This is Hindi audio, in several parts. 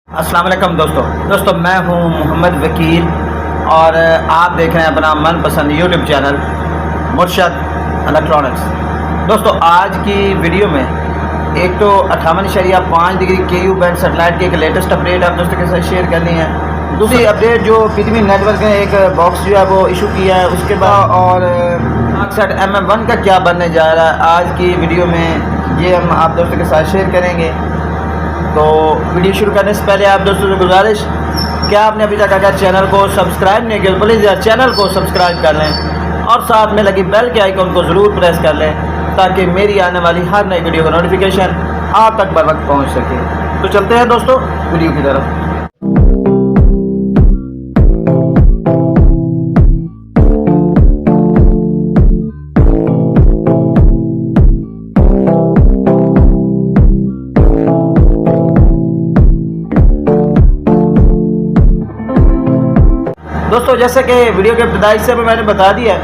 अस्सलाम वालेकुम दोस्तों मैं हूं मोहम्मद वकील और आप देख रहे हैं अपना मनपसंद यूट्यूब चैनल मुर्शद इलेक्ट्रॉनिक्स। दोस्तों आज की वीडियो में एक तो 58.5 डिग्री KU बैंड सेटेलाइट की एक लेटेस्ट अपडेट आप दोस्तों के साथ शेयर करनी है। दूसरी अपडेट जो पृथ्वी नेटवर्क ने एक बॉक्स जो है वो इशू किया है उसके बाद और पाकसेट MM1 का क्या बनने जा रहा है आज की वीडियो में ये हम आप दोस्तों के साथ शेयर करेंगे। तो वीडियो शुरू करने से पहले आप दोस्तों से गुजारिश, क्या आपने अभी तक अगर चैनल को सब्सक्राइब नहीं किया तो प्लीज़ यार चैनल को सब्सक्राइब कर लें और साथ में लगी बेल के आइकन को ज़रूर प्रेस कर लें ताकि मेरी आने वाली हर नई वीडियो का नोटिफिकेशन आप तक बर वक्त पहुँच सके। तो चलते हैं दोस्तों वीडियो की तरफ। दोस्तों जैसे कि वीडियो के इब्तिदाई से मैंने बता दिया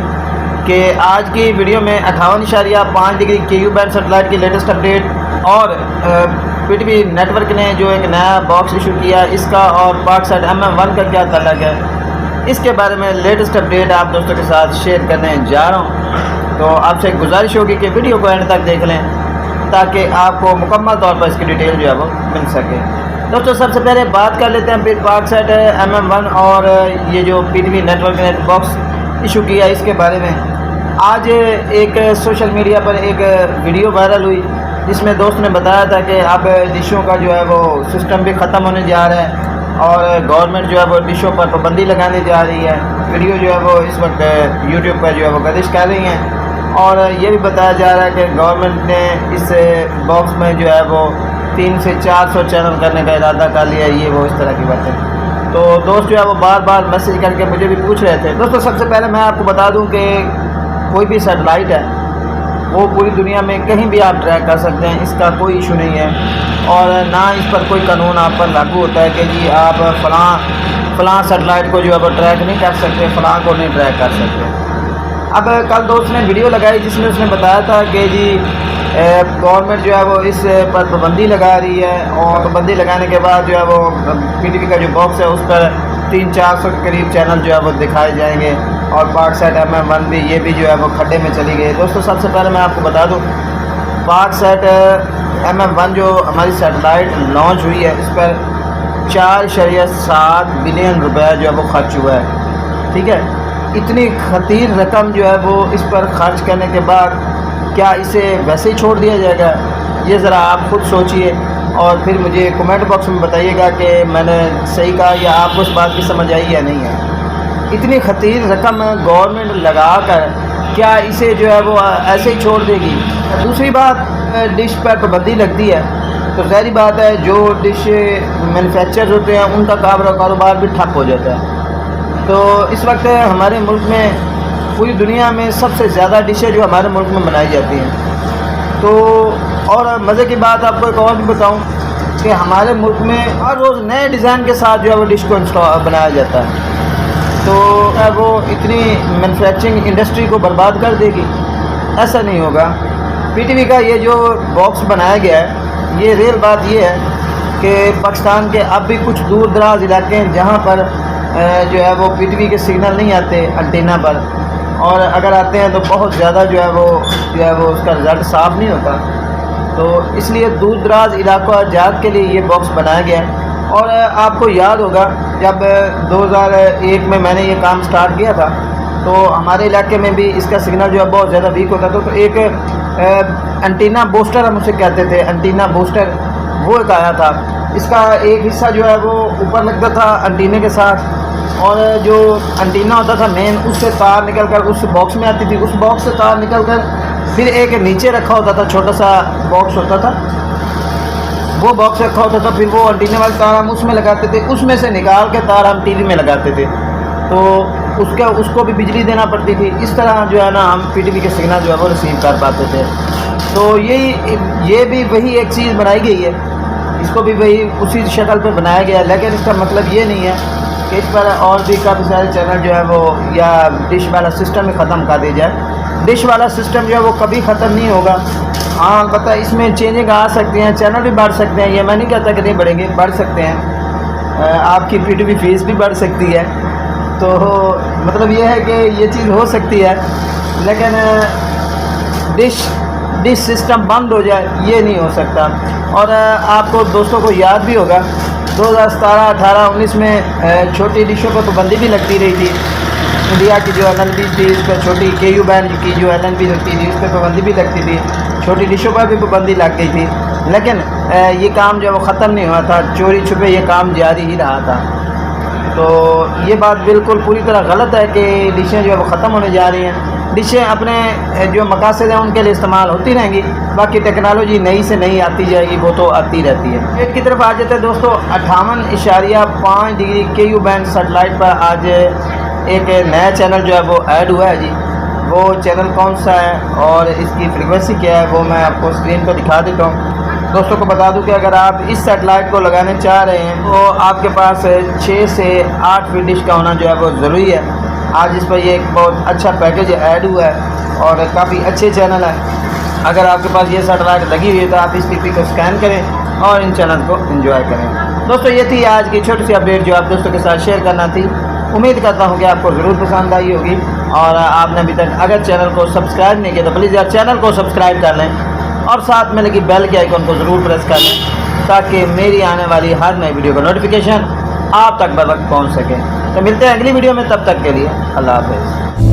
कि आज की वीडियो में 58.5 डिग्री KU बैंड सेटेलाइट की लेटेस्ट अपडेट और पृथ्वी नेटवर्क ने जो एक नया बॉक्स इशू किया इसका और पाकसेट MM1 का क्या ताल्लुक है, इसके बारे में लेटेस्ट अपडेट आप दोस्तों के साथ शेयर करने जा रहा हूँ। तो आपसे गुजारिश होगी कि वीडियो को एंड तक देख लें ताकि आपको मुकम्मल तौर पर इसकी डिटेल जो है वो मिल सके। दोस्तों सबसे पहले बात कर लेते हैं पाकसेट MM1 और ये जो पृथ्वी नेटवर्क ने बॉक्स इशू किया इसके बारे में। आज एक सोशल मीडिया पर एक वीडियो वायरल हुई जिसमें दोस्त ने बताया था कि अब डिशों का जो है वो सिस्टम भी ख़त्म होने जा रहा है और गवर्नमेंट जो है वो डिशों पर पाबंदी लगाने जा रही है। वीडियो जो है वो इस वक्त यूट्यूब पर जो है वो गर्दिश कर रही हैं और ये भी बताया जा रहा है कि गवर्नमेंट ने इस बॉक्स में जो है वो 300 से 400 चैनल करने का इरादा कर लिया, ये वो इस तरह की बातें। तो दोस्त जो है वो बार बार मैसेज करके मुझे भी पूछ रहे थे। दोस्तों सबसे पहले मैं आपको बता दूं कि कोई भी सैटेलाइट है वो पूरी दुनिया में कहीं भी आप ट्रैक कर सकते हैं, इसका कोई इशू नहीं है और ना इस पर कोई कानून आप पर लागू होता है कि जी आप फ़लाँ सैटेलाइट को जो है वो ट्रैक नहीं कर सकते, फ़लाँ को नहीं ट्रैक कर सकते। अब कल दोस्त ने वीडियो लगाई जिसमें उसने बताया था कि जी गवर्नमेंट जो है वो इस पर पाबंदी लगा रही है और पाबंदी लगाने के बाद जो है वो पृथ्वी का जो बॉक्स है उस पर 300-400 के करीब चैनल जो है वो दिखाए जाएंगे और पाकसेट MM1 भी ये भी जो है वो खड्डे में चली गई। दोस्तों सबसे पहले मैं आपको बता दूं पाकसेट MM1 जो हमारी सैटेलाइट लॉन्च हुई है इस पर 4.7 बिलियन रुपया जो है वो खर्च हुआ है। ठीक है, इतनी खतीर रकम जो है वो इस पर खर्च करने के बाद क्या इसे वैसे ही छोड़ दिया जाएगा? ये ज़रा आप खुद सोचिए और फिर मुझे कमेंट बॉक्स में बताइएगा कि मैंने सही कहा या आपको इस बात की समझ आई या नहीं है। इतनी खतीर रकम गवर्नमेंट लगा कर क्या इसे जो है वो ऐसे ही छोड़ देगी? दूसरी बात, डिश पर पाबंदी लगती है तो ज़ाहिर बात है जो डिश मैन्युफैक्चर होते हैं उनका कारोबार भी ठप हो जाता है। तो इस वक्त हमारे मुल्क में पूरी दुनिया में सबसे ज़्यादा डिशें जो हमारे मुल्क में बनाई जाती हैं। तो और मज़े की बात आपको एक और भी बताऊं कि हमारे मुल्क में हर रोज़ नए डिज़ाइन के साथ जो है वो डिश को बनाया जाता है। तो वो इतनी मैन्युफैक्चरिंग इंडस्ट्री को बर्बाद कर देगी? ऐसा नहीं होगा। पृथ्वी का ये जो बॉक्स बनाया गया है ये रियल बात ये है कि पाकिस्तान के अब भी कुछ दूर दराज इलाके हैं जहाँ पर जो है वो पृथ्वी के सिग्नल नहीं आते एंटीना पर, और अगर आते हैं तो बहुत ज़्यादा जो है वो उसका रिज़ल्ट साफ़ नहीं होता। तो इसलिए दूर दराज इलाकों जात के लिए ये बॉक्स बनाया गया। और आपको याद होगा जब 2001 में मैंने ये काम स्टार्ट किया था तो हमारे इलाके में भी इसका सिग्नल जो है बहुत ज़्यादा वीक होता था। तो एक एंटीना बूस्टर हम उसे कहते थे, एंटीना बूस्टर वो एक आया था। इसका एक हिस्सा जो है वो ऊपर लगता था एंटीने के साथ और जो एंटीना होता था मेन उससे तार निकल कर उस बॉक्स में आती थी, उस बॉक्स से तार निकल कर फिर एक नीचे रखा होता था, छोटा सा बॉक्स होता था, वो बॉक्स रखा होता था। फिर वो एंटीने वाले तार हम उसमें लगाते थे, उसमें से निकाल के तार हम टीवी में लगाते थे तो उसको भी बिजली देना पड़ती थी। इस तरह जो है ना हम पृथ्वी के सिग्नल जो है वो रिसीव कर पाते थे। तो ये भी वही एक चीज़ बनाई गई है, इसको भी वही उसी शक्ल पे बनाया गया है। लेकिन इसका मतलब ये नहीं है कि इस पर और भी काफ़ी सारे चैनल जो है वो या डिश वाला सिस्टम ही ख़त्म कर दिया जाए। डिश वाला सिस्टम जो है वो कभी ख़त्म नहीं होगा। हाँ अलबत्ता इसमें चेंजिंग आ सकती हैं, चैनल भी बढ़ सकते हैं, ये मैं नहीं कहता कि नहीं बढ़ेंगे, बढ़ सकते हैं। आपकी P2P फीस भी बढ़ सकती है। तो मतलब ये है कि ये चीज़ हो सकती है, लेकिन डिश सिस्टम बंद हो जाए ये नहीं हो सकता। और आपको दोस्तों को याद भी होगा 2017, 18, 19 में छोटी डिशों पर पाबंदी भी लगती रही थी। इंडिया की जो LNB थी इस पर, छोटी KU बैंड की जो LNB लगती थी उस पर पाबंदी भी लगती थी, छोटी डिशों पर भी पाबंदी लग गई थी। लेकिन ये काम जो है वो ख़त्म नहीं हुआ था, चोरी छुपे ये काम जारी ही रहा था। तो ये बात बिल्कुल पूरी तरह गलत है कि डिशें जो है वो ख़त्म होने जा रही हैं। डिशें अपने जो मकासद हैं उनके लिए इस्तेमाल होती रहेंगी, बाकी टेक्नोलॉजी नई से नई आती जाएगी, वो तो आती रहती है। डेट की तरफ आ जाते हैं दोस्तों। 58.5 डिग्री KU बैंड सेटेलाइट पर आज एक नया चैनल जो है वो ऐड हुआ है जी। वो चैनल कौन सा है और इसकी फ्रीक्वेंसी क्या है वो मैं आपको स्क्रीन पर दिखा देता हूँ। दोस्तों को बता दूं कि अगर आप इस सेटेलाइट को लगाने चाह रहे हैं तो आपके पास 6 से 8 फीट डिश का होना जो है वो ज़रूरी है। आज इस पर ये एक बहुत अच्छा पैकेज ऐड हुआ है और काफ़ी अच्छे चैनल है। अगर आपके पास ये सेटेलाइट लगी हुई है तो आप इस PP को स्कैन करें और इन चैनल को एंजॉय करें। दोस्तों ये थी आज की छोटी सी अपडेट जो आप दोस्तों के साथ शेयर करना थी। उम्मीद करता हूँ कि आपको ज़रूर पसंद आई होगी। और आपने अभी तक अगर चैनल को सब्सक्राइब नहीं किया तो प्लीज़ यार चैनल को सब्सक्राइब कर लें और साथ में लगी बेल के आइकन को ज़रूर प्रेस कर लें ताकि मेरी आने वाली हर नई वीडियो का नोटिफिकेशन आप तक बर वक्त पहुँच सके। तो मिलते हैं अगली वीडियो में, तब तक के लिए अल्लाह हाफ़िज़।